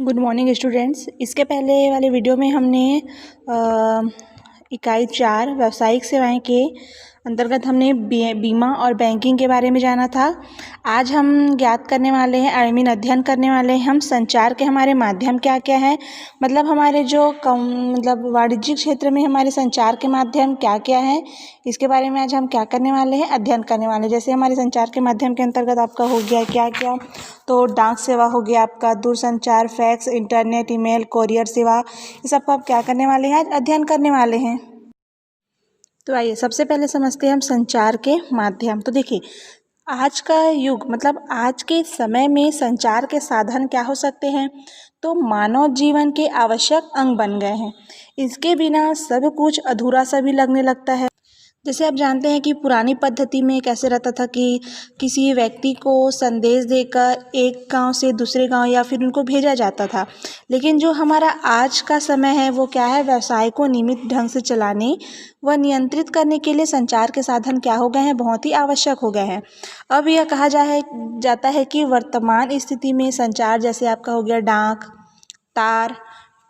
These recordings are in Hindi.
Good morning students. इसके पहले वाले वीडियो में हमने इकाई 4 व्यावसायिक सेवाएं के अंतर्गत हमने बीमा और बैंकिंग के बारे में जाना था। आज हम ज्ञात करने वाले हैं अध्ययन करने वाले हैं हम संचार के हमारे माध्यम क्या क्या हैं, मतलब हमारे जो वाणिज्यिक क्षेत्र में हमारे संचार के माध्यम क्या क्या हैं, इसके बारे में आज हम क्या करने वाले हैं, अध्ययन करने वाले हैं। जैसे हमारे संचार के माध्यम के अंतर्गत आपका हो गया क्या क्या, तो डाक सेवा हो गया आपका, दूरसंचार, फैक्स, इंटरनेट, ईमेल, कोरियर सेवा, ये सबको आप क्या करने वाले हैं, आज अध्ययन करने वाले हैं। तो आइए सबसे पहले समझते हैं हम संचार के माध्यम। तो देखिए, आज का युग मतलब आज के समय में संचार के साधन क्या हो सकते हैं, तो मानव जीवन के आवश्यक अंग बन गए हैं। इसके बिना सब कुछ अधूरा सा भी लगने लगता है। जैसे आप जानते हैं कि पुरानी पद्धति में कैसे रहता था कि किसी व्यक्ति को संदेश देकर एक गांव से दूसरे गांव या फिर उनको भेजा जाता था, लेकिन जो हमारा आज का समय है वो क्या है, व्यवसाय को नियमित ढंग से चलाने व नियंत्रित करने के लिए संचार के साधन क्या हो गए हैं, बहुत ही आवश्यक हो गए हैं। अब यह कहा जाता है कि वर्तमान स्थिति में संचार जैसे आपका हो गया डाक, तार,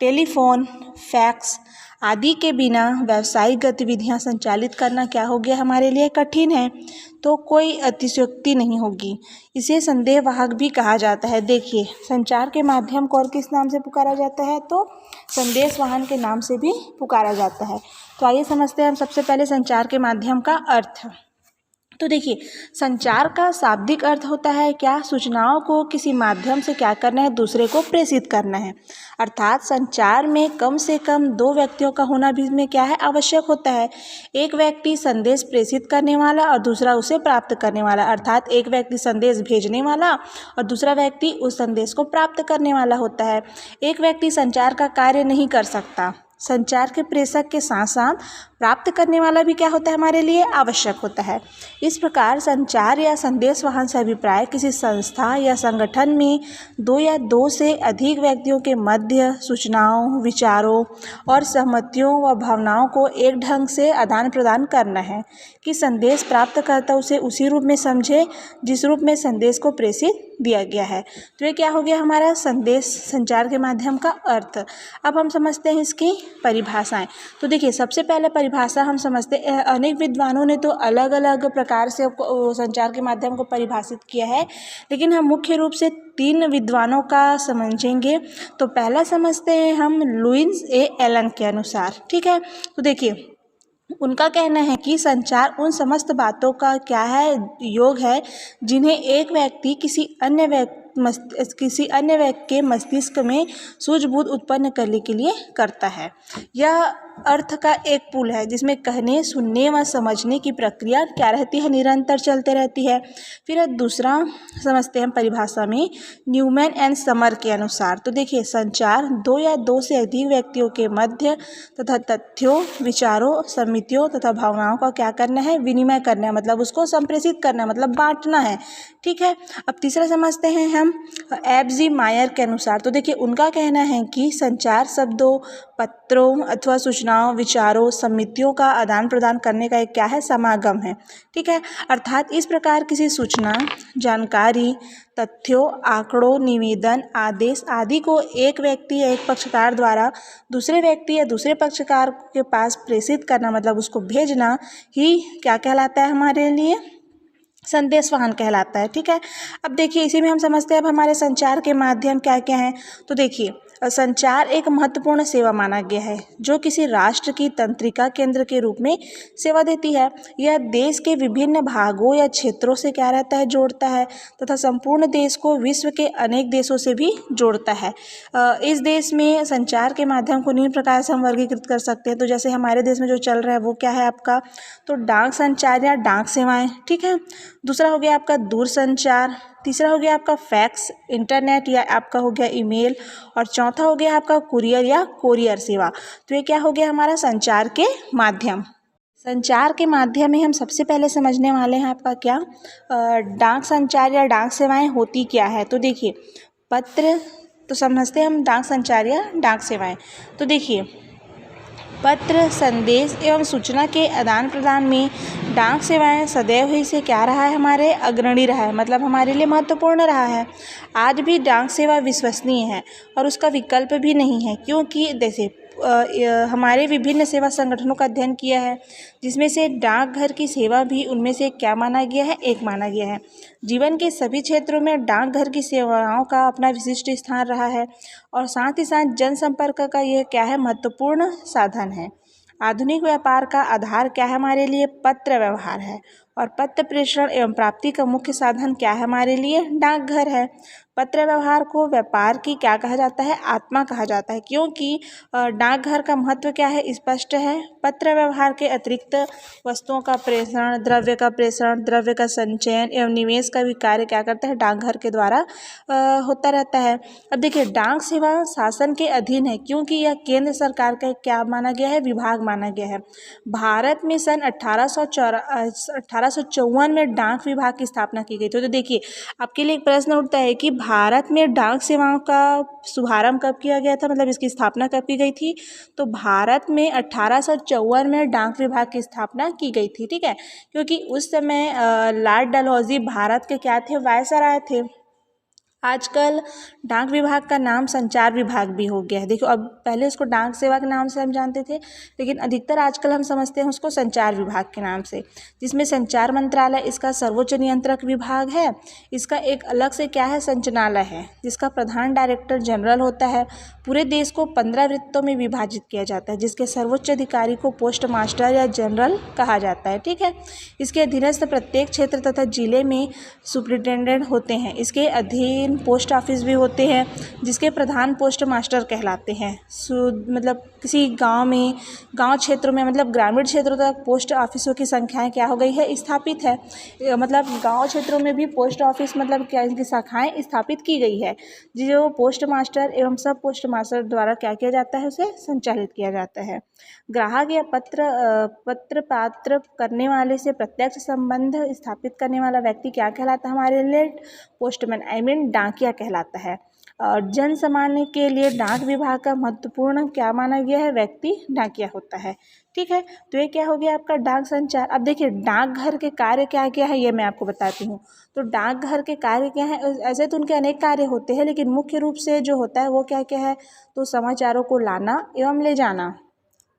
टेलीफोन, फैक्स आदि के बिना व्यावसायिक गतिविधियां संचालित करना क्या हो गया, हमारे लिए कठिन है। तो कोई अतिशयोक्ति नहीं होगी, इसे संदेहवाहक भी कहा जाता है। देखिए, संचार के माध्यम को और किस नाम से पुकारा जाता है, तो संदेश वाहन के नाम से भी पुकारा जाता है। तो आइए समझते हैं हम सबसे पहले संचार के माध्यम का अर्थ। तो देखिए, संचार का शाब्दिक अर्थ होता है क्या, सूचनाओं को किसी माध्यम से क्या करना है, दूसरे को प्रेषित करना है। अर्थात संचार में कम से कम दो व्यक्तियों का होना भी में क्या है, आवश्यक होता है। एक व्यक्ति संदेश प्रेषित करने वाला और दूसरा उसे प्राप्त करने वाला, अर्थात एक व्यक्ति संदेश भेजने वाला और दूसरा व्यक्ति उस संदेश को प्राप्त करने वाला होता है। एक व्यक्ति संचार का कार्य नहीं कर सकता, संचार के प्रेषक के साथ साथ प्राप्त करने वाला भी क्या होता है, हमारे लिए आवश्यक होता है। इस प्रकार संचार या संदेश वाहन से अभिप्राय किसी संस्था या संगठन में दो या दो से अधिक व्यक्तियों के मध्य सूचनाओं, विचारों और सहमतियों व भावनाओं को एक ढंग से आदान प्रदान करना है कि संदेश प्राप्तकर्ता उसे उसी रूप में समझे जिस रूप में संदेश को प्रेषित दिया गया है। तो ये क्या हो गया हमारा संदेश संचार के माध्यम का अर्थ। अब हम समझते हैं इसकी परिभाषाएं। तो देखिए, सबसे पहले परिभाषा हम समझते हैं, अनेक विद्वानों ने तो अलग अलग प्रकार से संचार के माध्यम को परिभाषित किया है, लेकिन हम मुख्य रूप से 3 विद्वानों का समझेंगे। तो पहला समझते हैं हम लुईस ए एलन के अनुसार, ठीक है। तो देखिए, उनका कहना है कि संचार उन समस्त बातों का क्या है, योग है जिन्हें एक व्यक्ति किसी अन्य व्यक्ति के मस्तिष्क में सूझबूझ उत्पन्न करने के लिए करता है। यह अर्थ का एक पुल है जिसमें कहने, सुनने व समझने की प्रक्रिया क्या रहती है, निरंतर चलते रहती है। फिर दूसरा समझते हैं परिभाषा में न्यूमैन एंड समर के अनुसार। तो देखिए, संचार दो या दो से अधिक व्यक्तियों के मध्य तथा तथ्यों, विचारों, समितियों तथा भावनाओं का क्या करना है, विनिमय करना है, मतलब उसको संप्रेषित करना है, मतलब बांटना है, ठीक है। अब तीसरा समझते हैं हम एफ.जी. मायर के अनुसार। तो देखिए, उनका कहना है कि संचार शब्दों, पत्रों अथवा सूचनाओं, विचारों, समितियों का आदान प्रदान करने का एक क्या है, समागम है, ठीक है। अर्थात इस प्रकार किसी सूचना, जानकारी, तथ्यों, आंकड़ों, निवेदन, आदेश आदि को एक व्यक्ति या एक पक्षकार द्वारा दूसरे व्यक्ति या दूसरे पक्षकार के पास प्रेषित करना, मतलब उसको भेजना ही क्या कहलाता है, हमारे लिए संदेश वाहन कहलाता है, ठीक है। अब देखिए, इसी में हम समझते हैं अब हमारे संचार के माध्यम क्या क्या हैं। तो देखिए, संचार एक महत्वपूर्ण सेवा माना गया है जो किसी राष्ट्र की तंत्रिका केंद्र के रूप में सेवा देती है। यह देश के विभिन्न भागों या क्षेत्रों से क्या रहता है, जोड़ता है तथा संपूर्ण देश को विश्व के अनेक देशों से भी जोड़ता है। इस देश में संचार के माध्यम को निम्न प्रकार से हम वर्गीकृत कर सकते हैं। तो जैसे हमारे देश में जो चल रहा है वो क्या है आपका, तो डाक संचार या डाक सेवाएं, ठीक है। दूसरा हो गया आपका दूरसंचार, तीसरा हो गया आपका फैक्स, इंटरनेट या आपका हो गया ईमेल, और चौथा हो गया आपका कुरियर या कोरियर सेवा। तो ये क्या हो गया हमारा संचार के माध्यम। संचार के माध्यम में हम सबसे पहले समझने वाले हैं आपका क्या, डाक संचार या डाक सेवाएं होती क्या है। तो देखिए, पत्र, तो समझते हैं हम डाक संचार या डाक सेवाएं। तो देखिए, पत्र, संदेश एवं सूचना के आदान प्रदान में डाक सेवाएं सदैव ही से क्या रहा है, हमारे अग्रणी रहा है, मतलब हमारे लिए महत्वपूर्ण रहा है। आज भी डाक सेवा विश्वसनीय है और उसका विकल्प भी नहीं है, क्योंकि जैसे हमारे विभिन्न सेवा संगठनों का अध्ययन किया है, जिसमें से डाकघर की सेवा भी उनमें से क्या माना गया है, एक माना गया है। जीवन के सभी क्षेत्रों में डाकघर की सेवाओं का अपना विशिष्ट स्थान रहा है और साथ ही साथ जनसंपर्क का यह क्या है, महत्वपूर्ण साधन है। आधुनिक व्यापार का आधार क्या है, हमारे लिए पत्र व्यवहार है और पत्र प्रेषण एवं प्राप्ति का मुख्य साधन क्या है, हमारे लिए डाकघर है। पत्र व्यवहार को व्यापार की क्या कहा जाता है, आत्मा कहा जाता है, क्योंकि डाकघर का महत्व क्या है, स्पष्ट है। पत्र व्यवहार के अतिरिक्त वस्तुओं का प्रेषण, द्रव्य का संचयन एवं निवेश का भी कार्य क्या करता है, डाकघर के द्वारा होता रहता है। अब देखिए, डाक सेवा शासन के अधीन है, क्योंकि यह केंद्र सरकार का क्या माना गया है, विभाग माना गया है। भारत में सन 1854 में डाक विभाग की स्थापना की गई थी। तो देखिए, आपके लिए एक प्रश्न उठता है कि भारत में डाक सेवाओं का शुभारंभ कब किया गया था, मतलब इसकी स्थापना कब की गई थी। तो भारत में 1854 में डाक विभाग की स्थापना की गई थी, ठीक है, क्योंकि उस समय लॉर्ड डलहौजी भारत के क्या थे, वायसराय थे। आजकल डाक विभाग का नाम संचार विभाग भी हो गया है। देखो, अब पहले उसको डाक सेवा के नाम से हम जानते थे, लेकिन अधिकतर आजकल हम समझते हैं उसको संचार विभाग के नाम से, जिसमें संचार मंत्रालय इसका सर्वोच्च नियंत्रक विभाग है। इसका एक अलग से क्या है, संचालनालय है, जिसका प्रधान डायरेक्टर जनरल होता है। पूरे देश को 15 वृत्तों में विभाजित किया जाता है, जिसके सर्वोच्च अधिकारी को पोस्ट मास्टर या जनरल कहा जाता है, ठीक है। इसके अधीनस्थ प्रत्येक क्षेत्र तथा जिले में सुप्रिटेंडेंट होते हैं। इसके अधीन पोस्ट ऑफिस भी होते हैं, जिसके प्रधान पोस्ट मास्टर कहलाते हैं। मतलब किसी गांव में, गांव क्षेत्रों में, मतलब ग्रामीण क्षेत्रों तक पोस्ट ऑफिसों की संख्याएं क्या हो गई है, स्थापित है। मतलब गांव क्षेत्रों में भी पोस्ट ऑफिस, मतलब क्या, इनकी शाखाएं स्थापित की गई है, जो पोस्ट मास्टर एवं सब पोस्ट मास्टर द्वारा क्या किया जाता है, उसे संचालित किया जाता है। ग्राहक या पत्र पात्र करने वाले से प्रत्यक्ष संबंध स्थापित करने वाला व्यक्ति क्या कहलाता है, हमारे लिए पोस्टमैन, आई मीन डाकिया कहलाता है। और जन सामान्य के लिए डाक विभाग का महत्वपूर्ण क्या माना गया है, व्यक्ति डाकिया होता है, ठीक है। तो ये क्या हो गया आपका डाक संचार। अब देखिए, डाकघर के कार्य क्या क्या है, ये मैं आपको बताती हूँ। तो डाकघर के कार्य क्या है, ऐसे तो उनके अनेक कार्य होते हैं, लेकिन मुख्य रूप से जो होता है वो क्या क्या है, तो समाचारों को लाना एवं ले जाना,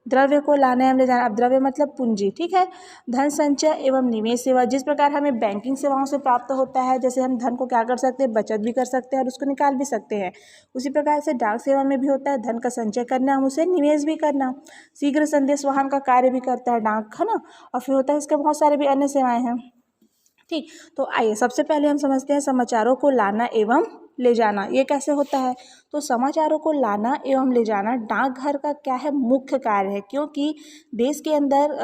द्रव्य को लाना एवं ले जाना। अब द्रव्य मतलब पूंजी, ठीक है। धन संचय एवं निवेश सेवा, जिस प्रकार हमें बैंकिंग सेवाओं से प्राप्त होता है, जैसे हम धन को क्या कर सकते हैं, बचत भी कर सकते हैं और उसको निकाल भी सकते हैं, उसी प्रकार से डाक सेवा में भी होता है, धन का संचय करना, हम उसे निवेश भी करना। शीघ्र संदेश वाहन का कार्य भी करता है डाक, है ना। और फिर होता है इसके बहुत सारे भी अन्य सेवाएं हैं, ठीक। तो आइए सबसे पहले हम समझते हैं समाचारों को लाना एवं ले जाना, ये कैसे होता है। तो समाचारों को लाना एवं ले जाना डाकघर का क्या है, मुख्य कार्य है, क्योंकि देश के अंदर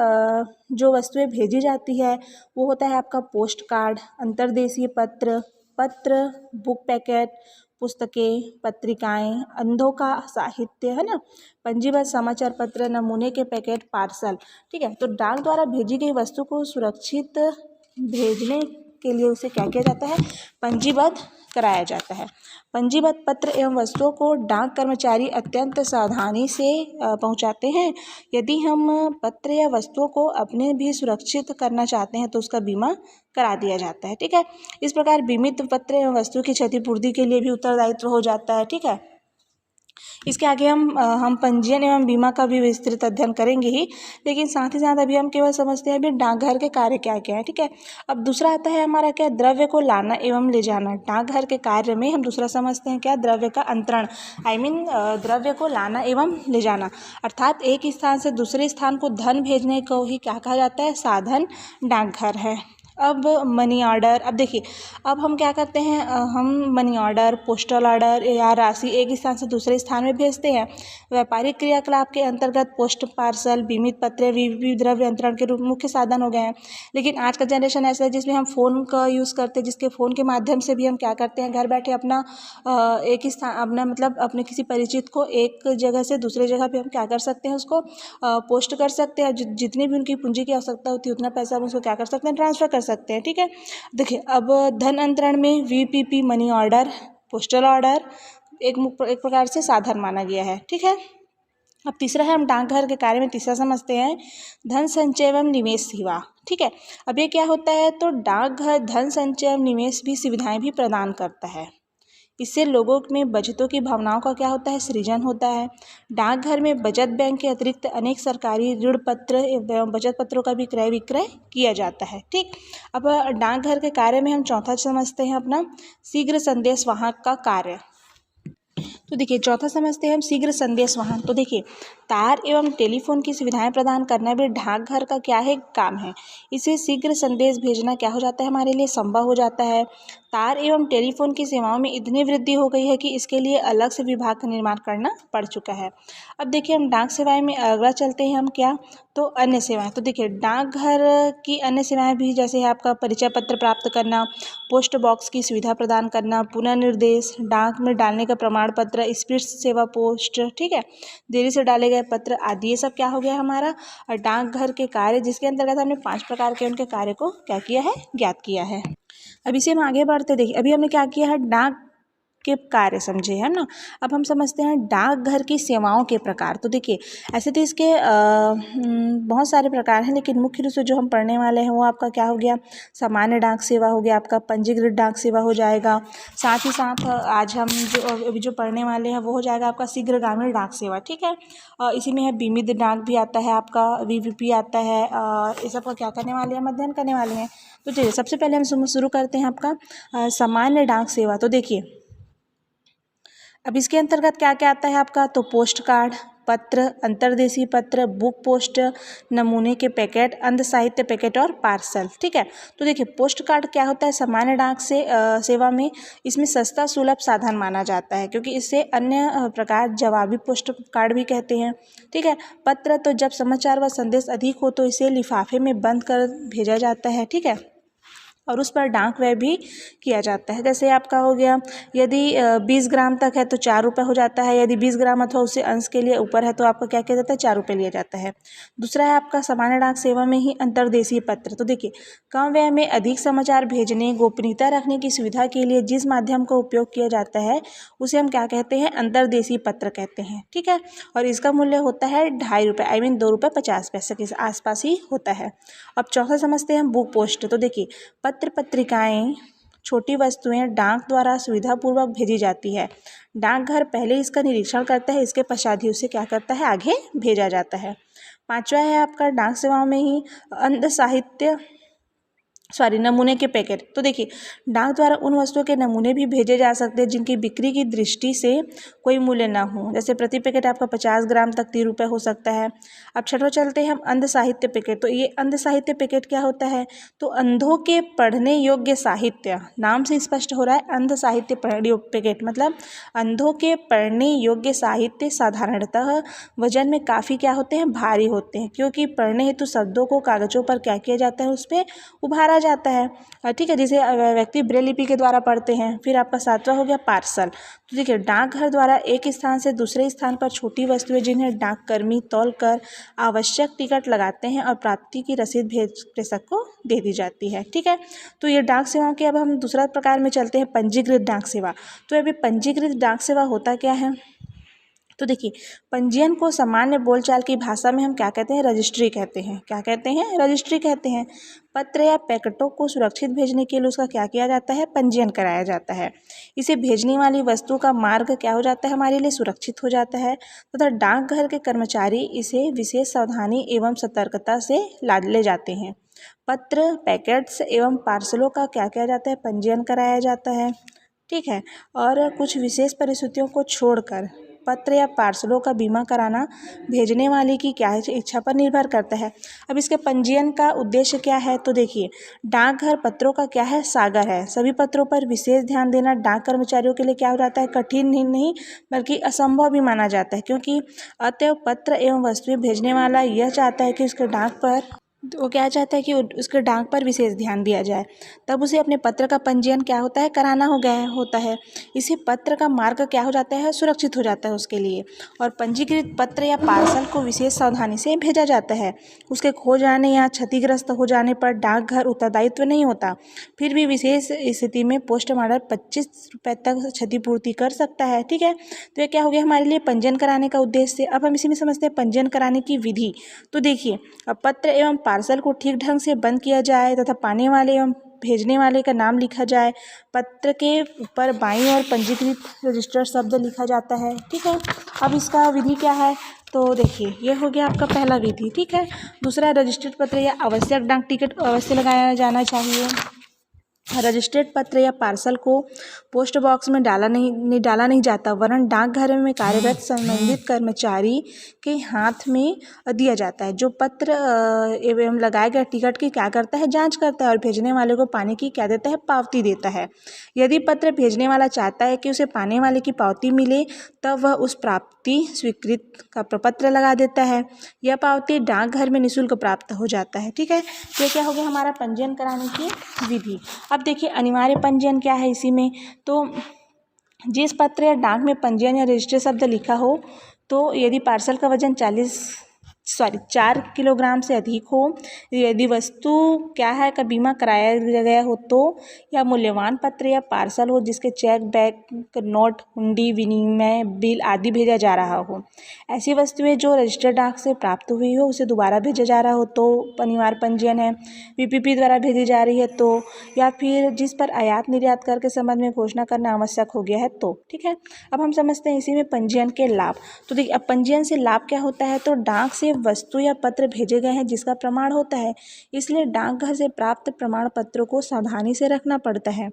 जो वस्तुएं भेजी जाती है वो होता है आपका पोस्ट कार्ड, अंतर्देशीय पत्र, बुक पैकेट, पुस्तकें, पत्रिकाएं, अंधों का साहित्य, है ना, पंजीबद्ध समाचार पत्र, नमूने के पैकेट, पार्सल, ठीक है। तो डाक द्वारा भेजी गई वस्तु को सुरक्षित भेजने के लिए उसे क्या किया जाता है, पंजीबद्ध कराया जाता है। पंजीबद्ध पत्र एवं वस्तुओं को डाक कर्मचारी अत्यंत सावधानी से पहुंचाते हैं। यदि हम पत्र या वस्तुओं को अपने भी सुरक्षित करना चाहते हैं तो उसका बीमा करा दिया जाता है, ठीक है। इस प्रकार बीमित पत्र एवं वस्तु की क्षतिपूर्ति के लिए भी उत्तरदायित्व हो जाता है, ठीक है। इसके आगे हम पंजीयन एवं बीमा का भी विस्तृत अध्ययन करेंगे ही, लेकिन साथ ही साथ अभी हम केवल समझते हैं अभी डाकघर के कार्य क्या क्या है, ठीक है। अब दूसरा आता है हमारा क्या, द्रव्य को लाना एवं ले जाना। डाकघर के कार्य में हम दूसरा समझते हैं क्या, द्रव्य का अंतरण, आई मीन द्रव्य को लाना एवं ले जाना, अर्थात एक स्थान से दूसरे स्थान को धन भेजने को ही क्या कहा जाता है, साधन डाकघर है। अब मनी ऑर्डर, अब देखिए, अब हम क्या करते हैं, हम मनी ऑर्डर, पोस्टल ऑर्डर या राशि एक स्थान से दूसरे स्थान में भेजते हैं। व्यापारिक क्रियाकलाप के अंतर्गत पोस्ट, पार्सल, बीमित पत्र भी द्रव्य अंतरण के रूप मुख्य साधन हो गए हैं। लेकिन आज का जनरेशन ऐसा है जिसमें हम फ़ोन का यूज़ करते हैं, जिसके फ़ोन के माध्यम से भी हम क्या करते हैं, घर बैठे अपना एक ही स्थान, अपना मतलब अपने किसी परिचित को एक जगह से दूसरे जगह पे हम क्या कर सकते हैं, उसको पोस्ट कर सकते हैं। जितनी भी उनकी पूंजी की आवश्यकता होती है उतना पैसा हम उसको क्या कर सकते हैं, ट्रांसफ़र कर सकते हैं, ठीक है। देखिए, अब धन अंतरण में VPP, money order, postal order एक प्रकार से साधन माना गया है, ठीक है। अब तीसरा है, हम डाकघर के कार्य में तीसरा समझते हैं, धन संचय एवं निवेश सेवा। ठीक है, अब ये क्या होता है, तो डाकघर धन संचय एवं निवेश भी सुविधाएं भी प्रदान करता है। इससे लोगों में बचतों की भावनाओं का क्या होता है, सृजन होता है। डाकघर में बचत बैंक के अतिरिक्त अनेक सरकारी ऋण पत्र एवं बचत पत्रों का भी क्रय विक्रय किया जाता है। ठीक, अब डाकघर के कार्य में हम चौथा समझते हैं अपना, शीघ्र संदेश वाहक का कार्य। तो देखिए, चौथा समझते हैं हम शीघ्र संदेश वाहन। तो देखिए, तार एवं टेलीफोन की सुविधाएं प्रदान करना भी डाकघर का क्या है, काम है। इसे शीघ्र संदेश भेजना क्या हो जाता है, हमारे लिए संभव हो जाता है। तार एवं टेलीफोन की सेवाओं में इतनी वृद्धि हो गई है कि इसके लिए अलग से विभाग का निर्माण करना पड़ चुका है। अब देखिए, हम डाक सेवाएं में अगला चलते हैं हम क्या, तो अन्य सेवाएं। तो देखिए, डाकघर की अन्य सेवाएं भी जैसे है आपका परिचय पत्र प्राप्त करना, पोस्ट बॉक्स की सुविधा प्रदान करना, पुनर्निर्देश, डाक में डालने का प्रमाण पत्र, स्पीड सेवा पोस्ट, ठीक है, देरी से डाले गए पत्र आदि, ये सब क्या हो गया हमारा डाकघर के कार्य, जिसके अंतर्गत हमने 5 प्रकार के उनके कार्य को क्या किया है, ज्ञात किया है। अब इसे हम आगे बढ़ते, देखिए अभी हमने क्या किया है, डाक के कार्य समझे है ना। अब हम समझते हैं डाकघर की सेवाओं के प्रकार। तो देखिए, ऐसे तो इसके बहुत सारे प्रकार हैं, लेकिन मुख्य रूप से जो हम पढ़ने वाले हैं वो आपका क्या हो गया, सामान्य डाक सेवा हो गया, आपका पंजीकृत डाक सेवा हो जाएगा। साथ ही साथ आज हम अभी जो पढ़ने वाले हैं वो हो जाएगा आपका शीघ्रगामी डाक सेवा। ठीक है, इसी में है बीमित डाक भी आता है, आपका VVP आता है, ये सब का क्या करने वाले हैं, हम अध्ययन करने वाले हैं। तो चलिए, सबसे पहले हम शुरू करते हैं आपका सामान्य डाक सेवा। तो देखिए, अब इसके अंतर्गत क्या क्या आता है आपका, तो पोस्ट कार्ड, पत्र, अंतर्देशीय पत्र, बुक पोस्ट, नमूने के पैकेट, अंध साहित्य पैकेट और पार्सल। ठीक है, तो देखिए, पोस्ट कार्ड क्या होता है सामान्य डाक से सेवा में, इसमें सस्ता सुलभ साधन माना जाता है, क्योंकि इससे अन्य प्रकार जवाबी पोस्ट कार्ड भी कहते हैं। ठीक है, पत्र, तो जब समाचार व संदेश अधिक हो तो इसे लिफाफे में बंद कर भेजा जाता है। ठीक है, और उस पर डाक व्यय भी किया जाता है। जैसे आपका हो गया, यदि 20 ग्राम तक है तो 4 रुपये हो जाता है, यदि 20 ग्राम अथवा उससे अंश के लिए ऊपर है तो आपका क्या किया जाता है, 4 रुपये लिया जाता है। दूसरा है आपका सामान्य डाक सेवा में ही अंतर्देशीय पत्र। तो देखिए, कम व्यय में अधिक समाचार भेजने, गोपनीयता रखने की सुविधा के लिए जिस माध्यम का उपयोग किया जाता है उसे हम क्या कहते हैं, अंतर्देशीय पत्र कहते हैं। ठीक है, और इसका मूल्य होता है 2.5 रुपये, आई मीन 2 रुपये 50 पैसे के आसपास ही होता है। अब चौथा समझते हैं हम बुक पोस्ट। तो देखिए, पत्र पत्रिकाएं, छोटी वस्तुएं डाक द्वारा सुविधापूर्वक भेजी जाती है। डाकघर पहले इसका निरीक्षण करता है, इसके पश्चात ही उसे क्या करता है, आगे भेजा जाता है। पांचवा है आपका डाक सेवाओं में ही अंध साहित्य नमूने के पैकेट। तो देखिए, डाक द्वारा उन वस्तुओं के नमूने भी भेजे जा सकते हैं जिनकी बिक्री की दृष्टि से कोई मूल्य ना हो। जैसे प्रति पैकेट आपका 50 ग्राम तक 30 रुपये हो सकता है। अब छठवां चलते हैं हम, अंध साहित्य पैकेट। तो ये अंध साहित्य पैकेट क्या होता है, तो अंधों के पढ़ने योग्य साहित्य, नाम से स्पष्ट हो रहा है अंध साहित्य पैकेट, मतलब अंधों के पढ़ने योग्य साहित्य साधारणतः वजन में काफ़ी क्या होते हैं, भारी होते हैं, क्योंकि पढ़ने हेतु शब्दों को कागजों पर क्या किया जाता है, उस पर उभारा जाता है। ठीक है, जिसे व्यक्ति ब्रेल लिपि के द्वारा पढ़ते हैं। फिर आपका सातवां हो गया पार्सल। तो देखिए, डाकघर द्वारा एक स्थान से दूसरे स्थान पर छोटी वस्तुएं जिन्हें डाककर्मी तौल कर आवश्यक टिकट लगाते हैं और प्राप्ति की रसीद भेज प्रेषक को दे दी जाती है। ठीक है, तो ये डाक सेवाओं के अब हम दूसरा प्रकार में चलते हैं, पंजीकृत डाक सेवा। तो अभी पंजीकृत डाक सेवा होता क्या है, तो देखिए, पंजीयन को सामान्य बोलचाल की भाषा में हम क्या कहते हैं, रजिस्ट्री कहते हैं। क्या कहते हैं, रजिस्ट्री कहते हैं। पत्र या पैकेटों को सुरक्षित भेजने के लिए उसका क्या किया जाता है, पंजीयन कराया जाता है। इसे भेजने वाली वस्तु का मार्ग क्या हो जाता है, हमारे लिए सुरक्षित हो जाता है, तथा डाकघर के कर्मचारी इसे विशेष सावधानी एवं सतर्कता से ले जाते हैं। पत्र, पैकेट्स एवं पार्सलों का क्या किया जाता है, पंजीयन कराया जाता है। ठीक है, और कुछ विशेष परिस्थितियों को छोड़कर पत्र या पार्सलों का बीमा कराना भेजने वाले की क्या है, इच्छा पर निर्भर करता है। अब इसके पंजीयन का उद्देश्य क्या है, तो देखिए, डाकघर पत्रों का क्या है, सागर है। सभी पत्रों पर विशेष ध्यान देना डाक कर्मचारियों के लिए क्या हो जाता है, कठिन ही नहीं बल्कि असंभव भी माना जाता है, क्योंकि अतएव पत्र एवं वस्तुएं भेजने वाला यह चाहता है कि उसके डाक पर वो क्या चाहता है कि उसके डाक पर विशेष ध्यान दिया जाए, तब उसे अपने पत्र का पंजीयन क्या होता है, कराना होता है। इसे पत्र का मार्ग क्या हो जाता है, सुरक्षित हो जाता है उसके लिए। और पंजीकृत पत्र या पार्सल को विशेष सावधानी से भेजा जाता है। उसके खो जाने या क्षतिग्रस्त हो जाने पर डाकघर उत्तरदायित्व नहीं होता। फिर भी विशेष स्थिति में पोस्ट मार्टम 25 रुपये तक क्षतिपूर्ति कर सकता है। ठीक है, तो ये क्या हो गया हमारे लिए पंजीयन कराने का उद्देश्य। अब हम इसी में समझते हैं पंजीयन कराने की विधि। तो देखिए, अब पत्र एवं पार्सल को ठीक ढंग से बंद किया जाए तथा पाने वाले एवं भेजने वाले का नाम लिखा जाए। पत्र के ऊपर बाईं ओर पंजीकृत रजिस्टर्ड शब्द लिखा जाता है। ठीक है, अब इसका विधि क्या है, तो देखिए ये हो गया आपका पहला विधि। ठीक है, दूसरा रजिस्टर्ड पत्र या आवश्यक डाक टिकट अवश्य लगाया जाना चाहिए। रजिस्टर्ड पत्र या पार्सल को पोस्ट बॉक्स में डाला नहीं जाता, वरन डाकघर में कार्यरत संबंधित कर्मचारी के हाथ में दिया जाता है, जो पत्र एवं लगाए गए टिकट की क्या करता है, जांच करता है और भेजने वाले को पाने की क्या देता है, पावती देता है। यदि पत्र भेजने वाला चाहता है कि उसे पाने वाले की पावती मिले, तब वह उस प्राप्ति स्वीकृत का प्रपत्र लगा देता है। यह पावती डाकघर में निःशुल्क प्राप्त हो जाता है। ठीक है, ये क्या हो गया हमारा पंजीयन कराने की विधि। अब देखिए अनिवार्य पंजीयन क्या है इसी में, तो जिस पत्र या डाक में पंजीयन या रजिस्टर शब्द लिखा हो, तो यदि पार्सल का वजन 4 किलोग्राम से अधिक हो, यदि वस्तु क्या है का बीमा कराया गया हो तो, या मूल्यवान पत्र या पार्सल हो जिसके चेक, बैंक नोट, हुंडी, विनिमय बिल आदि भेजा जा रहा हो। ऐसी वस्तुएं जो रजिस्टर्ड डाक से प्राप्त हुई हो उसे दोबारा भेजा जा रहा हो तो अनिवार्य पंजीयन है। वीपीपी द्वारा भेजी जा रही है तो, या फिर जिस पर आयात निर्यात कर के संबंध में घोषणा करना आवश्यक हो गया है तो। ठीक है, अब हम समझते हैं इसी में पंजीयन के लाभ। तो देखिए अब पंजीयन से लाभ क्या होता है, तो डाक से वस्तु या पत्र भेजे गए हैं जिसका प्रमाण होता है, इसलिए डाकघर से प्राप्त प्रमाण पत्रों को सावधानी से रखना पड़ता है।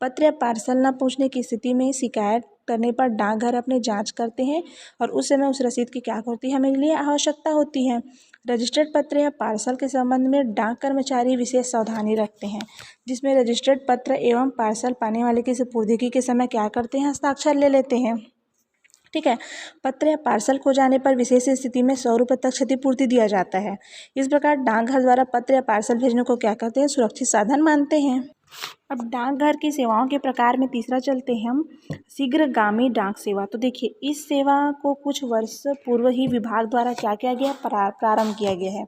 पत्र या पार्सल न पहुंचने की स्थिति में शिकायत करने पर डाकघर अपने जांच करते हैं और उस समय उस रसीद की क्या होती है, हमें लिए आवश्यकता होती है। रजिस्टर्ड पत्र या पार्सल के संबंध में डाक कर्मचारी विशेष सावधानी रखते हैं, जिसमें रजिस्टर्ड पत्र एवं पार्सल पाने वाले की सुपुर्दगी के समय क्या करते हैं, हस्ताक्षर ले लेते हैं। ठीक है, पत्र या पार्सल खो जाने पर विशेष स्थिति में 100 रुपये तक क्षतिपूर्ति दिया जाता है। इस प्रकार डाकघर द्वारा पत्र या पार्सल भेजने को क्या करते हैं, सुरक्षित साधन मानते हैं। अब डाकघर की सेवाओं के प्रकार में तीसरा चलते हैं हम, शीघ्रगामी डाक सेवा। तो देखिए इस सेवा को कुछ वर्ष पूर्व ही विभाग द्वारा क्या किया गया, प्रारंभ किया गया है।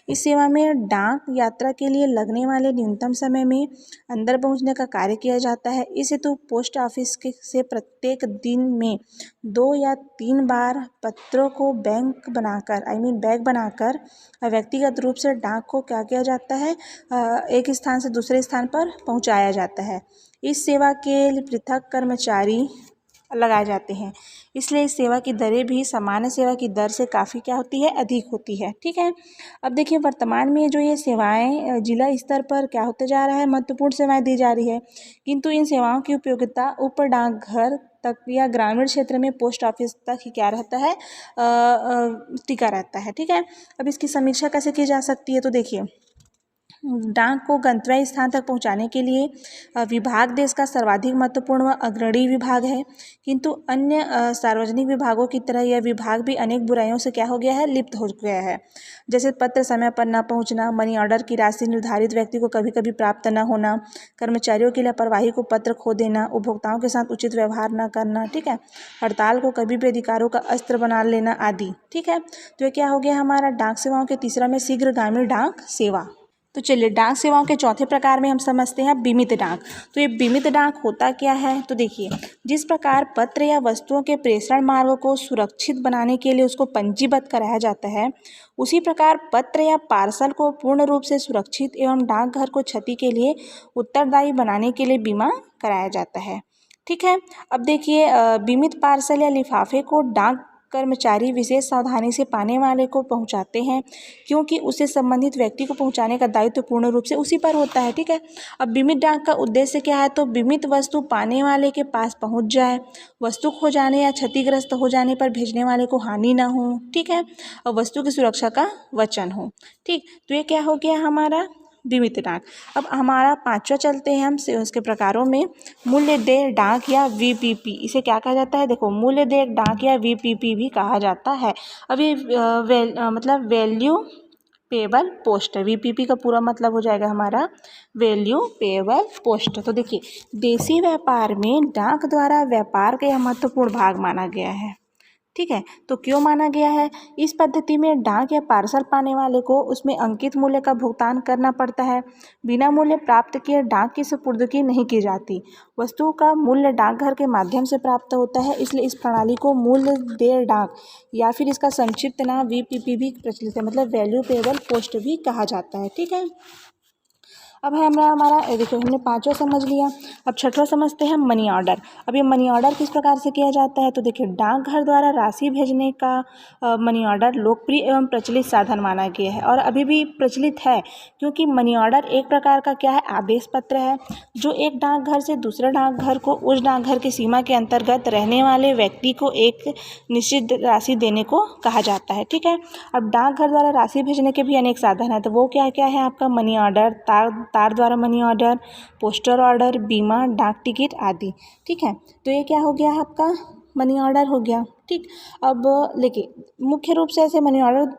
इस सेवा में डाक यात्रा के लिए लगने वाले न्यूनतम समय में अंदर पहुंचने का कार्य किया जाता है। इस हेतु पोस्ट ऑफिस से प्रत्येक दिन में 2 या 3 बार पत्रों को बैग बनाकर व्यक्तिगत रूप से डाक को क्या किया जाता है, एक स्थान से दूसरे स्थान पर पहुंचाया जाता है। इस सेवा के लिए पृथक कर्मचारी लगाए जाते हैं, इसलिए इस सेवा की दरें भी सामान्य सेवा की दर से काफ़ी क्या होती है, अधिक होती है। ठीक है, अब देखिए वर्तमान में जो ये सेवाएं जिला स्तर पर क्या होते जा रहा है, महत्वपूर्ण सेवाएं दी जा रही है, किंतु इन सेवाओं की उपयोगिता उप डाकघर तक या ग्रामीण क्षेत्र में पोस्ट ऑफिस तक ही क्या रहता है, टिका रहता है। ठीक है, अब इसकी समीक्षा कैसे की जा सकती है, तो देखिए डाक को गंतव्य स्थान तक पहुंचाने के लिए विभाग देश का सर्वाधिक महत्वपूर्ण व अग्रणी विभाग है, किंतु अन्य सार्वजनिक विभागों की तरह यह विभाग भी अनेक बुराइयों से क्या हो गया है, लिप्त हो गया है। जैसे पत्र समय पर न पहुंचना, मनी ऑर्डर की राशि निर्धारित व्यक्ति को कभी कभी प्राप्त न होना, कर्मचारियों की लापरवाही को पत्र खो देना, उपभोक्ताओं के साथ उचित व्यवहार न करना, ठीक है, हड़ताल को कभी भी अधिकारों का अस्त्र बना लेना आदि। ठीक है, तो ये क्या हो गया हमारा डाक सेवाओं के तीसरा में शीघ्रगामी डाक सेवा। तो चलिए डाक सेवाओं के चौथे प्रकार में हम समझते हैं बीमित डाक। तो ये बीमित डाक होता क्या है, तो देखिए जिस प्रकार पत्र या वस्तुओं के प्रेषण मार्ग को सुरक्षित बनाने के लिए उसको पंजीबद्ध कराया जाता है, उसी प्रकार पत्र या पार्सल को पूर्ण रूप से सुरक्षित एवं डाकघर को क्षति के लिए उत्तरदायी बनाने के लिए बीमा कराया जाता है। ठीक है, अब देखिए बीमित पार्सल या लिफाफे को डाक कर्मचारी विशेष सावधानी से पाने वाले को पहुंचाते हैं, क्योंकि उसे संबंधित व्यक्ति को पहुंचाने का दायित्व पूर्ण रूप से उसी पर होता है। ठीक है, अब बीमित डाक का उद्देश्य क्या है, तो बीमित वस्तु पाने वाले के पास पहुंच जाए, वस्तु खो जाने या क्षतिग्रस्त हो जाने पर भेजने वाले को हानि ना हो। ठीक है, और वस्तु की सुरक्षा का वचन हो। ठीक, तो ये क्या हो गया हमारा बीमित डाक। अब हमारा पांचवा चलते हैं हम से उसके प्रकारों में, मूल्य देय डाक या वीपीपी। इसे क्या कहा जाता है, देखो मूल्य देय डाक या वीपीपी भी कहा जाता है। अब ये मतलब वैल्यू पेएबल पोस्ट। VPP का पूरा मतलब हो जाएगा हमारा वैल्यू पेएबल पोस्ट। तो देखिए, देशी व्यापार में डाक द्वारा व्यापार का यह महत्वपूर्ण भाग माना गया है। ठीक है, तो क्यों माना गया है? इस पद्धति में डाक या पार्सल पाने वाले को उसमें अंकित मूल्य का भुगतान करना पड़ता है। बिना मूल्य प्राप्त किए डाक की सुपुर्दगी नहीं की जाती। वस्तु का मूल्य डाकघर के माध्यम से प्राप्त होता है, इसलिए इस प्रणाली को मूल्य देय डाक या फिर इसका संक्षिप्त नाम VPP भी प्रचलित है, मतलब वैल्यू पेएबल पोस्ट भी कहा जाता है। ठीक है, अब है हमारा देखिए, हमने पांचवा समझ लिया। अब छठवां समझते हैं मनी ऑर्डर। अब ये मनी ऑर्डर किस प्रकार से किया जाता है? तो देखिए, डाकघर द्वारा राशि भेजने का मनी ऑर्डर लोकप्रिय एवं प्रचलित साधन माना गया है और अभी भी प्रचलित है, क्योंकि मनी ऑर्डर एक प्रकार का क्या है, आदेश पत्र है, जो एक डाकघर से दूसरे डाकघर को उस डाकघर की सीमा के अंतर्गत रहने वाले व्यक्ति को एक निश्चित राशि देने को कहा जाता है। ठीक है, अब डाकघर द्वारा राशि भेजने के भी अनेक साधन हैं, तो वो क्या क्या है आपका? मनी ऑर्डर, तार द्वारा मनी ऑर्डर, पोस्टल ऑर्डर, बीमा, डाक टिकट आदि। ठीक है, तो ये क्या हो गया आपका? मनी ऑर्डर हो गया। ठीक, अब देखिए, मुख्य रूप से ऐसे मनी ऑर्डर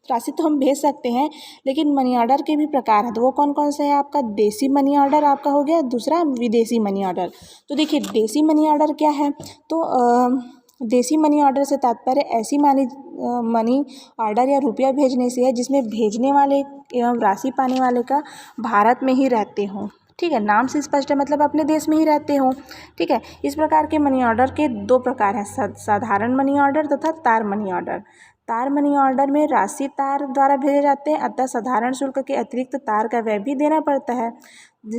राशि तो हम भेज सकते हैं, लेकिन मनी ऑर्डर के भी प्रकार हैं, तो वो कौन कौन से हैं आपका? देसी मनी ऑर्डर आपका हो गया, दूसरा विदेशी मनी ऑर्डर। तो देखिए, देसी मनी ऑर्डर क्या है? तो देसी मनी ऑर्डर से तात्पर्य ऐसी मनी ऑर्डर या रुपया भेजने से है जिसमें भेजने वाले एवं राशि पाने वाले का भारत में ही रहते हों। ठीक है, नाम से स्पष्ट है, मतलब अपने देश में ही रहते हों। ठीक है, इस प्रकार के मनी ऑर्डर के दो प्रकार हैं, साधारण मनी ऑर्डर तथा तार मनी ऑर्डर। तार मनी ऑर्डर में राशि तार द्वारा भेजे जाते हैं, अतः साधारण शुल्क के अतिरिक्त तार का व्यय भी देना पड़ता है।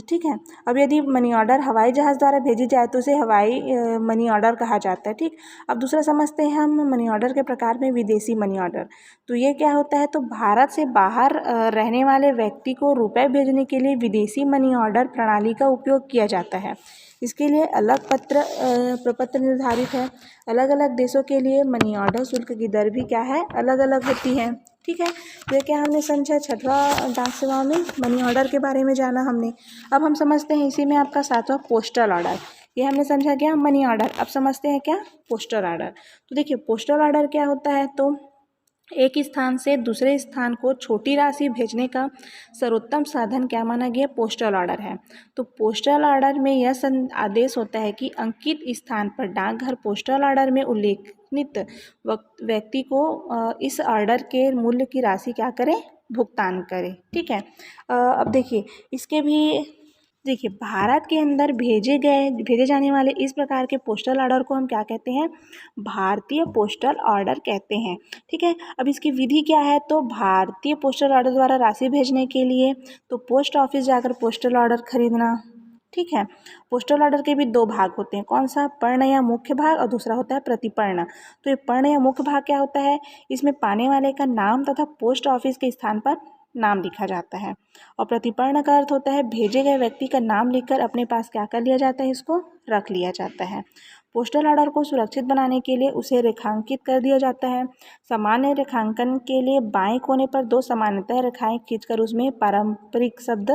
ठीक है, अब यदि मनी ऑर्डर हवाई जहाज़ द्वारा भेजी जाए तो उसे हवाई मनी ऑर्डर कहा जाता है। ठीक, अब दूसरा समझते हैं हम मनी ऑर्डर के प्रकार में विदेशी मनी ऑर्डर। तो ये क्या होता है? तो भारत से बाहर रहने वाले व्यक्ति को रुपए भेजने के लिए विदेशी मनी ऑर्डर प्रणाली का उपयोग किया जाता है। इसके लिए अलग प्रपत्र निर्धारित है। अलग अलग देशों के लिए मनी ऑर्डर शुल्क की दर भी क्या है? अलग अलग होती है। ठीक है, तो ये क्या हमने समझा? छठवां डाक सेवाओं में मनी ऑर्डर के बारे में जाना हमने। अब हम समझते हैं इसी में आपका सातवां पोस्टल ऑर्डर। ये हमने समझा क्या? Money order. अब समझते हैं क्या? Postal order. तो देखिए, पोस्टल ऑर्डर क्या होता है? तो एक स्थान से दूसरे स्थान को छोटी राशि भेजने का सर्वोत्तम साधन क्या माना गया? पोस्टल ऑर्डर है। तो पोस्टल ऑर्डर में यह आदेश होता है कि अंकित स्थान पर डाकघर पोस्टल ऑर्डर में उल्लेखित व्यक्ति को इस ऑर्डर के मूल्य की राशि क्या करे? भुगतान करे। ठीक है, अब देखिए, इसके भी देखिए, भारत के अंदर भेजे जाने वाले इस प्रकार के पोस्टल ऑर्डर को हम क्या कहते हैं? भारतीय पोस्टल ऑर्डर कहते हैं। ठीक है, अब इसकी विधि क्या है? तो भारतीय पोस्टल ऑर्डर द्वारा राशि भेजने के लिए तो पोस्ट ऑफिस जाकर पोस्टल ऑर्डर खरीदना। ठीक है, पोस्टल ऑर्डर के भी दो भाग होते हैं, कौन सा? पर्ण या मुख्य भाग, और दूसरा होता है प्रतिपर्ण। तो ये पर्ण या मुख्य भाग क्या होता है? इसमें पाने वाले का नाम तथा पोस्ट ऑफिस के स्थान पर नाम लिखा जाता है। और प्रतिपर्ण का अर्थ होता है भेजे गए व्यक्ति का नाम लिखकर अपने पास क्या कर लिया जाता है? इसको रख लिया जाता है। पोस्टल ऑर्डर को सुरक्षित बनाने के लिए उसे रेखांकित कर दिया जाता है। सामान्य रेखांकन के लिए बाएं कोने पर दो सामान्यतः रेखाएं खींचकर उसमें पारंपरिक शब्द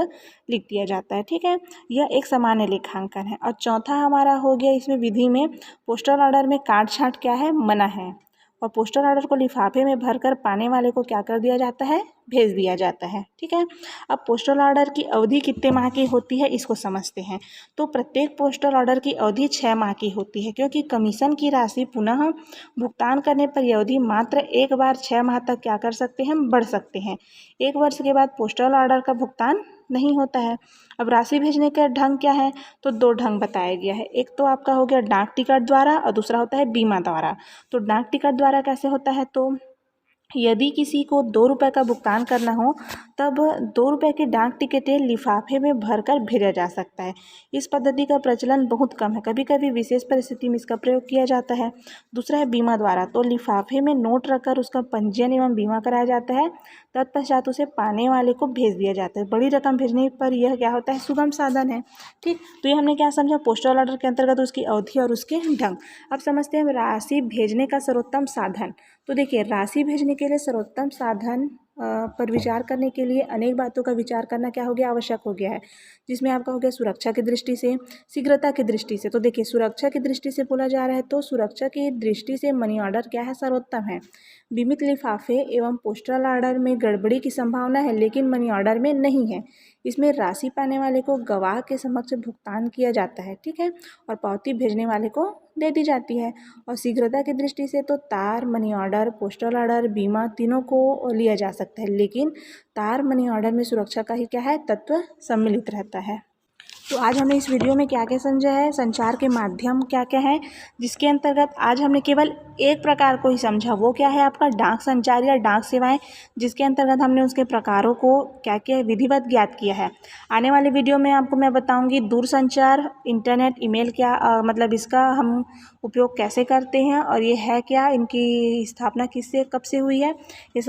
लिख दिया जाता है। ठीक है, यह एक सामान्य रेखांकन है। और चौथा हमारा हो गया इसमें विधि में, पोस्टल ऑर्डर में काट छांट क्या है? मना है। और पोस्टल ऑर्डर को लिफाफे में भरकर पाने वाले को क्या कर दिया जाता है? भेज दिया जाता है। ठीक है, अब पोस्टल ऑर्डर की अवधि कितने माह की होती है इसको समझते हैं। तो प्रत्येक पोस्टल ऑर्डर की अवधि 6 माह की होती है, क्योंकि कमीशन की राशि पुनः भुगतान करने पर यह अवधि मात्र एक बार 6 माह तक क्या कर सकते हैं? बढ़ सकते हैं। 1 वर्ष के बाद पोस्टल ऑर्डर का भुगतान नहीं होता है। अब राशि भेजने का ढंग क्या है? तो 2 ढंग बताया गया है। एक तो आपका हो गया डाक टिकट द्वारा और दूसरा होता है बीमा द्वारा। तो डाक टिकट द्वारा कैसे होता है? तो यदि किसी को 2 रुपये का भुगतान करना हो तब 2 रुपये की डाक टिकटें लिफाफे में भरकर भेजा जा सकता है। इस पद्धति का प्रचलन बहुत कम है, कभी कभी विशेष परिस्थिति में इसका प्रयोग किया जाता है। दूसरा है बीमा द्वारा। तो लिफाफे में नोट रखकर उसका पंजीयन एवं बीमा कराया जाता है, तत्पश्चात उसे पाने वाले को भेज दिया जाता है। बड़ी रकम भेजने पर यह क्या होता है? सुगम साधन है। ठीक, तो ये हमने क्या समझा? पोस्टल ऑर्डर के अंतर्गत उसकी अवधि और उसके ढंग। अब समझते हैं राशि भेजने का सर्वोत्तम साधन। तो देखिए, राशि भेजने के लिए सर्वोत्तम साधन पर विचार करने के लिए अनेक बातों का विचार करना क्या हो गया, आवश्यक हो गया है। जिसमें आपका हो गया सुरक्षा की दृष्टि से, शीघ्रता की दृष्टि से। तो देखिए सुरक्षा की दृष्टि से बोला जा रहा है तो सुरक्षा की दृष्टि से मनी ऑर्डर क्या है, सर्वोत्तम है। बीमित लिफाफे एवं पोस्टल ऑर्डर में गड़बड़ी की संभावना है लेकिन मनी ऑर्डर में नहीं है। इसमें राशि पाने वाले को गवाह के समक्ष भुगतान किया जाता है, ठीक है, और पावती भेजने वाले को दे दी जाती है। और शीघ्रता की दृष्टि से तो तार, मनी ऑर्डर, पोस्टल ऑर्डर, बीमा तीनों को लिया जा सकता है, लेकिन तार मनी ऑर्डर में सुरक्षा का ही क्या है, तत्व सम्मिलित रहता है। तो आज हमने इस वीडियो में क्या क्या समझा है, संचार के माध्यम क्या क्या है, जिसके अंतर्गत आज हमने केवल एक प्रकार को ही समझा, वो क्या है आपका डाक संचार या डाक सेवाएं, जिसके अंतर्गत हमने उसके प्रकारों को क्या क्या विधिवत ज्ञात किया है। आने वाले वीडियो में आपको मैं बताऊंगी दूरसंचार, इंटरनेट, ईमेल क्या मतलब इसका हम उपयोग कैसे करते हैं और ये है क्या, इनकी स्थापना किससे कब से हुई है, ये